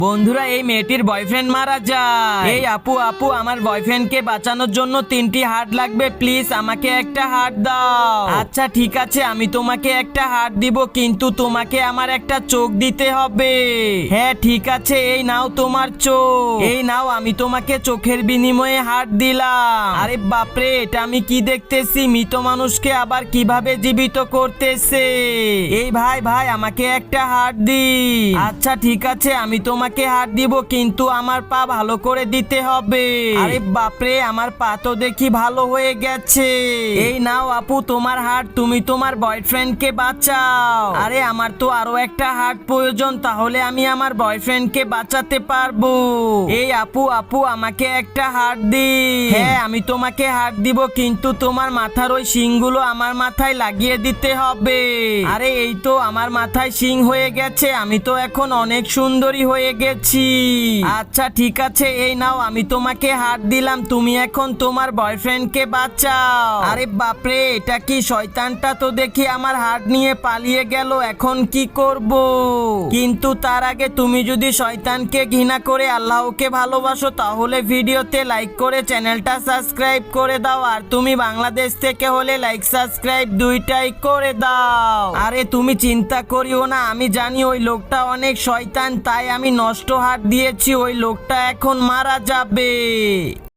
বন্ধুরা, এই মেয়েটির বয়ফ্রেন্ড মারা যায়। এই আপু আপু, আমার বয়ফ্রেন্ডকে বাঁচানোর জন্য 3টি হার্ট লাগবে, প্লিজ আমাকে একটা হার্ট দাও। আচ্ছা ঠিক আছে, আমি তোমাকে একটা হার্ট দিব, কিন্তু তোমাকে আমার একটা চোখ দিতে হবে। হ্যাঁ ঠিক আছে, এই নাও তোমার চোখ। এই নাও, আমি তোমাকে চোখের বিনিময়ে হার্ট দিলাম। আরে বাপরে, এটা আমি কি দেখতেছি? মৃত মানুষকে আবার কিভাবে জীবিত করতেছে। এই ভাই ভাই, আমাকে একটা হার্ট দিন। আচ্ছা ঠিক আছে, আমি তোমাকে হাত দিব, কিন্তু আমার পা ভালো করে দিতে হবে। আরে বাপরে, আমার পা তো দেখি ভালো হয়ে গেছে। এই নাও আপু তোমার হাত, তুমি তোমার বয়ফ্রেন্ডকে বাঁচাও। আরে আমার তো আরো একটা হাত প্রয়োজন, তাহলে আমি আমার বয়ফ্রেন্ডকে বাঁচাতে পারবো। এই আপু আপু, আমাকে একটা হাত দিন। হ্যাঁ আমি তোমাকে হাত দিব, কিন্তু তোমার মাথার ওই শিংগুলো আমার মাথায় লাগিয়ে দিতে হবে। আরে এই তো আমার মাথায় শিং হয়ে গেছে, আমি তো এখন অনেক সুন্দরী হয়ে গেছি। আচ্ছা ঠিক আছে, এই নাও, আমি তোমাকে হাত দিলাম, তুমি এখন তোমার বয়ফ্রেন্ডকে বাঁচাও। আরে বাপরে, এটা কি? শয়তানটা তো দেখি আমার হাত নিয়ে পালিয়ে গেল, এখন কি করব? কিন্তু তার আগে তুমি যদি শয়তানকে ঘৃণা করে আল্লাহকে ভালোবাসো, তাহলে ভিডিওতে লাইক করে চ্যানেলটা সাবস্ক্রাইব করে দাও। আর তুমি বাংলাদেশ থেকে হলে লাইক সাবস্ক্রাইব দুইটাই করে দাও। আরে তুমি চিন্তা করিও না, আমি জানি ওই লোকটা অনেক শয়তান, তাই আমি নষ্ট হাত দিয়েছি, ওই লোকটা এখন মারা যাবে।